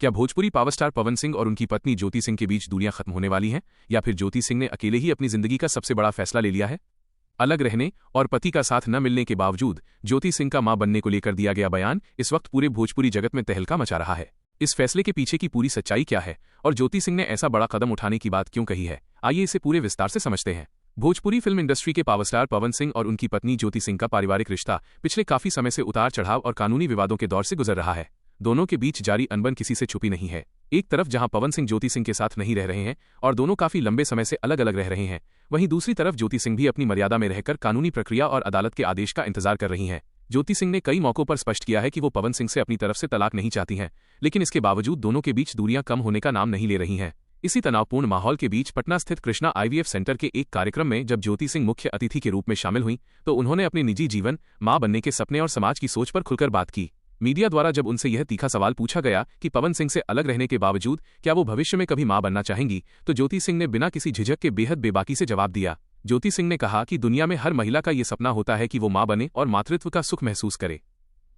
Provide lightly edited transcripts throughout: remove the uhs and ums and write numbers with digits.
क्या Bhojpuri power star Pawan Singh और उनकी पत्नी ज्योति सिंह के बीच दूरियां खत्म होने वाली हैं, या फिर ज्योति सिंह ने अकेले ही अपनी जिंदगी का सबसे बड़ा फैसला ले लिया है? अलग रहने और पति का साथ न मिलने के बावजूद ज्योति सिंह का मां बनने को लेकर दिया गया बयान इस वक्त पूरे भोजपुरी जगत में तहलका मचा रहा है। इस फैसले के पीछे की पूरी सच्चाई क्या है और ज्योति सिंह ने ऐसा बड़ा कदम उठाने की बात क्यों कही है, आइए इसे पूरे विस्तार से समझते हैं। भोजपुरी फिल्म इंडस्ट्री के पावर स्टार पवन सिंह और उनकी पत्नी ज्योति सिंह का पारिवारिक रिश्ता पिछले काफी समय से उतार चढ़ाव और कानूनी विवादों के दौर से गुजर रहा है। दोनों के बीच जारी अनबन किसी से छुपी नहीं है। एक तरफ जहां पवन सिंह ज्योति सिंह के साथ नहीं रह रहे हैं और दोनों काफी लंबे समय से अलग अलग रह रहे हैं, वहीं दूसरी तरफ ज्योति सिंह भी अपनी मर्यादा में रहकर कानूनी प्रक्रिया और अदालत के आदेश का इंतजार कर रही हैं। ज्योति सिंह ने कई मौकों पर स्पष्ट किया है कि वो पवन सिंह से अपनी तरफ से तलाक नहीं चाहती हैं, लेकिन इसके बावजूद दोनों के बीच दूरियां कम होने का नाम नहीं ले रही हैं। इसी तनावपूर्ण माहौल के बीच पटना स्थित कृष्णा IVF सेंटर के एक कार्यक्रम में जब ज्योति सिंह मुख्य अतिथि के रूप में शामिल हुई तो उन्होंने अपने निजी जीवन, मां बनने के सपने और समाज की सोच पर खुलकर बात की। मीडिया द्वारा जब उनसे यह तीखा सवाल पूछा गया कि पवन सिंह से अलग रहने के बावजूद क्या वो भविष्य में कभी मां बनना चाहेंगी, तो ज्योति सिंह ने बिना किसी झिझक के बेहद बेबाकी से जवाब दिया। ज्योति सिंह ने कहा कि दुनिया में हर महिला का ये सपना होता है कि वो मां बने और मातृत्व का सुख महसूस करे।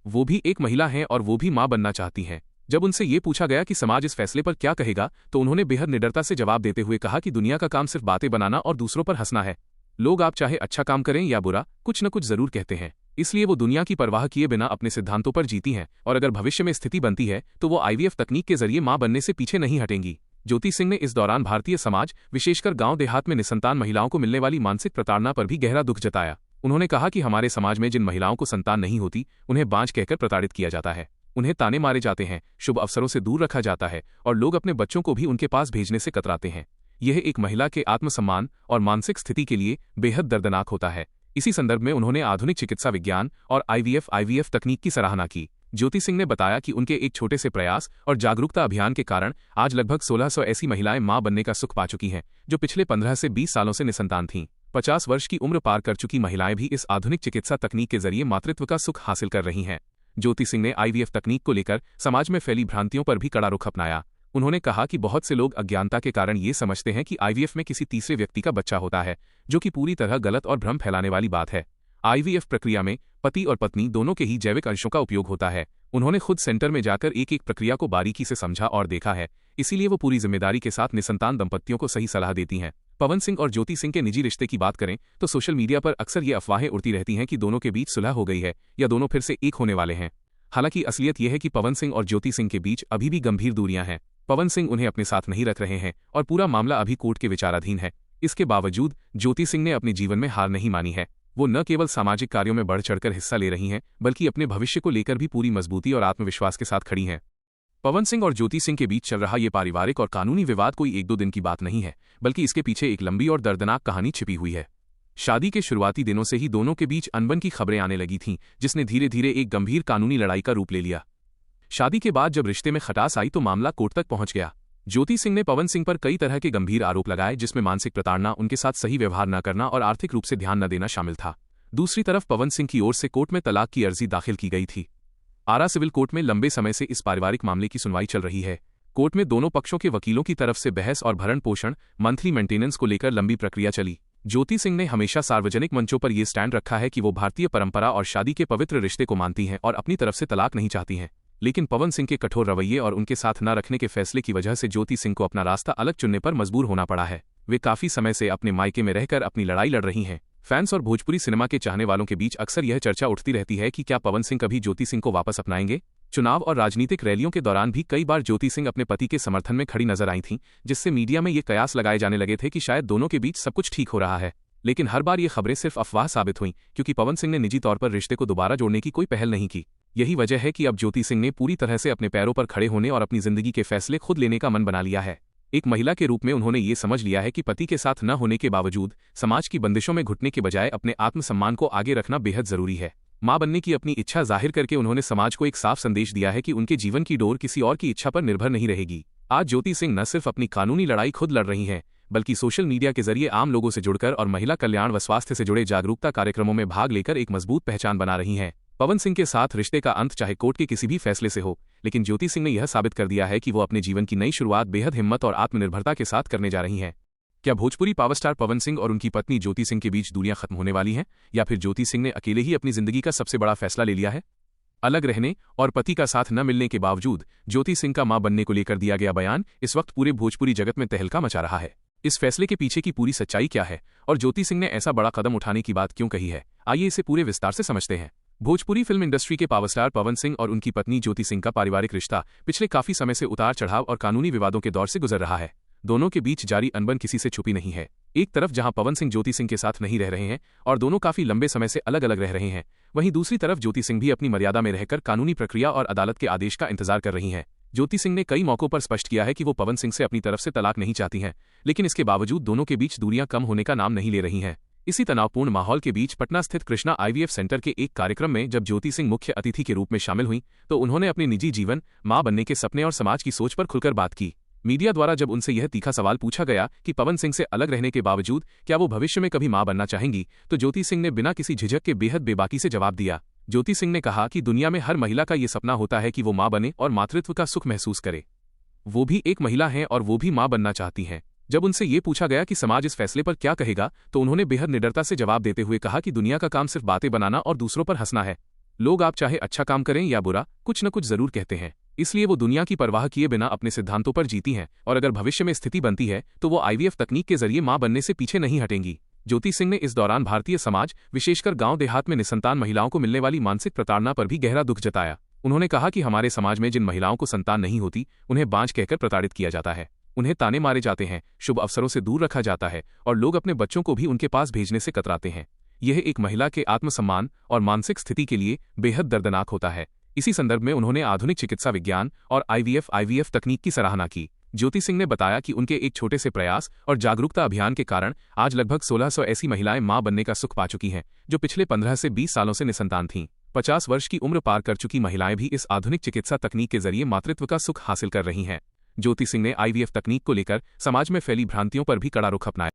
वो भी एक महिला हैं और वो भी मां बनना चाहती हैं। जब उनसे ये पूछा गया कि समाज इस फैसले पर क्या कहेगा, तो उन्होंने बेहद निडरता से जवाब देते हुए कहा कि दुनिया का काम सिर्फ बातें बनाना और दूसरों पर हंसना है। लोग आप चाहे अच्छा काम करें या बुरा, कुछ न कुछ जरूर कहते हैं, इसलिए वो दुनिया की परवाह किए बिना अपने सिद्धांतों पर जीती हैं और अगर भविष्य में स्थिति बनती है तो वो IVF तकनीक के जरिए मां बनने से पीछे नहीं हटेंगी। ज्योति सिंह ने इस दौरान भारतीय समाज, विशेषकर गांव देहात में निसंतान महिलाओं को मिलने वाली मानसिक प्रताड़ना पर भी गहरा दुख जताया। उन्होंने कहा कि हमारे समाज में जिन महिलाओं को संतान नहीं होती उन्हें बांझ कहकर प्रताड़ित किया जाता है, उन्हें ताने मारे जाते हैं, शुभ अवसरों से दूर रखा जाता है और लोग अपने बच्चों को भी उनके पास भेजने से कतराते हैं। यह एक महिला के आत्मसम्मान और मानसिक स्थिति के लिए बेहद दर्दनाक होता है। इसी संदर्भ में उन्होंने आधुनिक चिकित्सा विज्ञान और IVF तकनीक की सराहना की। ज्योति सिंह ने बताया कि उनके एक छोटे से प्रयास और जागरूकता अभियान के कारण आज लगभग 1600 ऐसी महिलाएं मां बनने का सुख पा चुकी हैं, जो पिछले 15 से 20 सालों से निसंतान थीं। 50 वर्ष की उम्र पार कर चुकी महिलाएं भी इस आधुनिक चिकित्सा तकनीक के जरिए मातृत्व का सुख हासिल कर रही हैं। ज्योति सिंह ने IVF तकनीक को लेकर समाज में फैली भ्रांतियों पर भी कड़ा रुख अपनाया। उन्होंने कहा कि बहुत से लोग अज्ञानता के कारण ये समझते हैं कि IVF में किसी तीसरे व्यक्ति का बच्चा होता है, जो कि पूरी तरह गलत और भ्रम फैलाने वाली बात है। IVF प्रक्रिया में पति और पत्नी दोनों के ही जैविक अंशों का उपयोग होता है। उन्होंने खुद सेंटर में जाकर एक एक प्रक्रिया को बारीकी से समझा और देखा है, इसीलिए वो पूरी जिम्मेदारी के साथ निसंतान दंपतियों को सही सलाह देती हैं। पवन सिंह और ज्योति सिंह के निजी रिश्ते की बात करें तो सोशल मीडिया पर अक्सर ये अफवाहें उड़ती रहती हैं कि दोनों के बीच सुलह हो गई है या दोनों फिर से एक होने वाले हैं। हालांकि असलियत यह है कि पवन सिंह और ज्योति सिंह के बीच अभी भी गंभीर दूरियां हैं। पवन सिंह उन्हें अपने साथ नहीं रख रहे हैं और पूरा मामला अभी कोर्ट के विचाराधीन है। इसके बावजूद ज्योति सिंह ने अपने जीवन में हार नहीं मानी है। वो न केवल सामाजिक कार्यों में बढ़ चढ़कर हिस्सा ले रही हैं, बल्कि अपने भविष्य को लेकर भी पूरी मजबूती और आत्मविश्वास के साथ खड़ी हैं। पवन सिंह और ज्योति सिंह के बीच चल रहा ये पारिवारिक और कानूनी विवाद कोई 1-2 दिन की बात नहीं है, बल्कि इसके पीछे एक लंबी और दर्दनाक कहानी छिपी हुई है। शादी के शुरुआती दिनों से ही दोनों के बीच अनबन की खबरें आने लगी थीं, जिसने धीरे धीरे एक गंभीर कानूनी लड़ाई का रूप ले लिया। शादी के बाद जब रिश्ते में खटास आई तो मामला कोर्ट तक पहुंच गया। ज्योति सिंह ने पवन सिंह पर कई तरह के गंभीर आरोप लगाए, जिसमें मानसिक प्रताड़ना, उनके साथ सही व्यवहार न करना और आर्थिक रूप से ध्यान न देना शामिल था। दूसरी तरफ पवन सिंह की ओर से कोर्ट में तलाक की अर्जी दाखिल की गई थी। आरा सिविल कोर्ट में लंबे समय से इस पारिवारिक मामले की सुनवाई चल रही है। कोर्ट में दोनों पक्षों के वकीलों की तरफ से बहस और भरण पोषण, मंथली मेंटेनेंस को लेकर लंबी प्रक्रिया चली। ज्योति सिंह ने हमेशा सार्वजनिक मंचों पर यह स्टैंड रखा है कि वो भारतीय परंपरा और शादी के पवित्र रिश्ते को मानती हैं और अपनी तरफ से तलाक नहीं चाहती हैं। लेकिन पवन सिंह के कठोर रवैये और उनके साथ न रखने के फैसले की वजह से ज्योति सिंह को अपना रास्ता अलग चुनने पर मजबूर होना पड़ा है। वे काफी समय से अपने मायके में रहकर अपनी लड़ाई लड़ रही हैं। फैंस और भोजपुरी सिनेमा के चाहने वालों के बीच अक्सर यह चर्चा उठती रहती है कि क्या पवन सिंह कभी ज्योति सिंह को वापस अपनाएंगे। चुनाव और राजनीतिक रैलियों के दौरान भी कई बार ज्योति सिंह अपने पति के समर्थन में खड़ी नजर आई थीं, जिससे मीडिया में ये कयास लगाए जाने लगे थे कि शायद दोनों के बीच सब कुछ ठीक हो रहा है। लेकिन हर बार ये खबरें सिर्फ अफवाह साबित हुईं, क्योंकि पवन सिंह ने निजी तौर पर रिश्ते को दोबारा जोड़ने की कोई पहल नहीं की। यही वजह है कि अब ज्योति सिंह ने पूरी तरह से अपने पैरों पर खड़े होने और अपनी जिंदगी के फैसले खुद लेने का मन बना लिया है। एक महिला के रूप में उन्होंने ये समझ लिया है कि पति के साथ न होने के बावजूद समाज की बंदिशों में घुटने के बजाय अपने आत्मसम्मान को आगे रखना बेहद जरूरी है। मां बनने की अपनी इच्छा जाहिर करके उन्होंने समाज को एक साफ संदेश दिया है कि उनके जीवन की डोर किसी और की इच्छा पर निर्भर नहीं रहेगी। आज ज्योति सिंह न सिर्फ अपनी कानूनी लड़ाई खुद लड़ रही हैं, बल्कि सोशल मीडिया के जरिए आम लोगों से जुड़कर और महिला कल्याण व स्वास्थ्य से जुड़े जागरूकता कार्यक्रमों में भाग लेकर एक मजबूत पहचान बना रही हैं। पवन सिंह के साथ रिश्ते का अंत चाहे कोर्ट के किसी भी फैसले से हो, लेकिन ज्योति सिंह ने यह साबित कर दिया है कि वो अपने जीवन की नई शुरुआत बेहद हिम्मत और आत्मनिर्भरता के साथ करने जा रही हैं। क्या भोजपुरी पावर स्टार पवन सिंह और उनकी पत्नी ज्योति सिंह के बीच दूरियां खत्म होने वाली हैं, या फिर ज्योति सिंह ने अकेले ही अपनी जिंदगी का सबसे बड़ा फैसला ले लिया है? अलग रहने और पति का साथ न मिलने के बावजूद ज्योति सिंह का मां बनने को लेकर दिया गया बयान इस वक्त पूरे भोजपुरी जगत में तहलका मचा रहा है। इस फैसले के पीछे की पूरी सच्चाई क्या है और ज्योति सिंह ने ऐसा बड़ा कदम उठाने की बात क्यों कही है, आइए इसे पूरे विस्तार से समझते हैं। भोजपुरी फिल्म इंडस्ट्री के पावर स्टार पवन सिंह और उनकी पत्नी ज्योति सिंह का पारिवारिक रिश्ता पिछले काफी समय से उतार चढ़ाव और कानूनी विवादों के दौर से गुजर रहा है। दोनों के बीच जारी अनबन किसी से छुपी नहीं है। एक तरफ जहां पवन सिंह ज्योति सिंह के साथ नहीं रह रहे हैं और दोनों काफी लंबे समय से अलग अलग रह रहे हैं, वहीं दूसरी तरफ ज्योति सिंह भी अपनी मर्यादा में रहकर कानूनी प्रक्रिया और अदालत के आदेश का इंतजार कर रही हैं। ज्योति सिंह ने कई मौकों पर स्पष्ट किया है कि वो पवन सिंह से अपनी तरफ से तलाक नहीं चाहती हैं, लेकिन इसके बावजूद दोनों के बीच दूरियां कम होने का नाम नहीं ले रही हैं। इसी तनावपूर्ण माहौल के बीच पटना स्थित कृष्णा IVF सेंटर के एक कार्यक्रम में जब ज्योति सिंह मुख्य अतिथि के रूप में शामिल हुई तो उन्होंने अपने निजी जीवन, मां बनने के सपने और समाज की सोच पर खुलकर बात की। मीडिया द्वारा जब उनसे यह तीखा सवाल पूछा गया कि पवन सिंह से अलग रहने के बावजूद क्या वो भविष्य में कभी मां बनना चाहेंगी, तो ज्योति सिंह ने बिना किसी झिझक के बेहद बेबाकी से जवाब दिया। ज्योति सिंह ने कहा कि दुनिया में हर महिला का ये सपना होता है कि वो मां बने और मातृत्व का सुख महसूस करे। वो भी एक महिला हैं और वो भी मां बनना चाहती हैं। जब उनसे ये पूछा गया कि समाज इस फैसले पर क्या कहेगा, तो उन्होंने बेहद निडरता से जवाब देते हुए कहा कि दुनिया का काम सिर्फ बातें बनाना और दूसरों पर हंसना है। लोग आप चाहे अच्छा काम करें या बुरा, कुछ न कुछ जरूर कहते हैं, इसलिए वो दुनिया की परवाह किए बिना अपने सिद्धांतों पर जीती हैं और अगर भविष्य में स्थिति बनती है तो वो IVF तकनीक के जरिए मां बनने से पीछे नहीं हटेंगी। ज्योति सिंह ने इस दौरान भारतीय समाज, विशेषकर गांव देहात में निसंतान महिलाओं को मिलने वाली मानसिक प्रताड़ना पर भी गहरा दुख जताया। उन्होंने कहा कि हमारे समाज में जिन महिलाओं को संतान नहीं होती उन्हें बांझ कहकर प्रताड़ित किया जाता है, उन्हें ताने मारे जाते हैं, शुभ अवसरों से दूर रखा जाता है और लोग अपने बच्चों को भी उनके पास भेजने से कतराते हैं। यह एक महिला के आत्मसम्मान और मानसिक स्थिति के लिए बेहद दर्दनाक होता है। इसी संदर्भ में उन्होंने आधुनिक चिकित्सा विज्ञान और IVF तकनीक की सराहना की। ज्योति सिंह ने बताया कि उनके एक छोटे से प्रयास और जागरूकता अभियान के कारण आज लगभग 1600 ऐसी महिलाएं मां बनने का सुख पा चुकी हैं जो पिछले 15 से 20 सालों से निसंतान थीं। 50 वर्ष की उम्र पार कर चुकी महिलाएं भी इस आधुनिक चिकित्सा तकनीक के जरिए मातृत्व का सुख हासिल कर रही हैं। ज्योति सिंह ने IVF तकनीक को लेकर समाज में फैली भ्रांतियों पर भी कड़ा रुख अपनाया।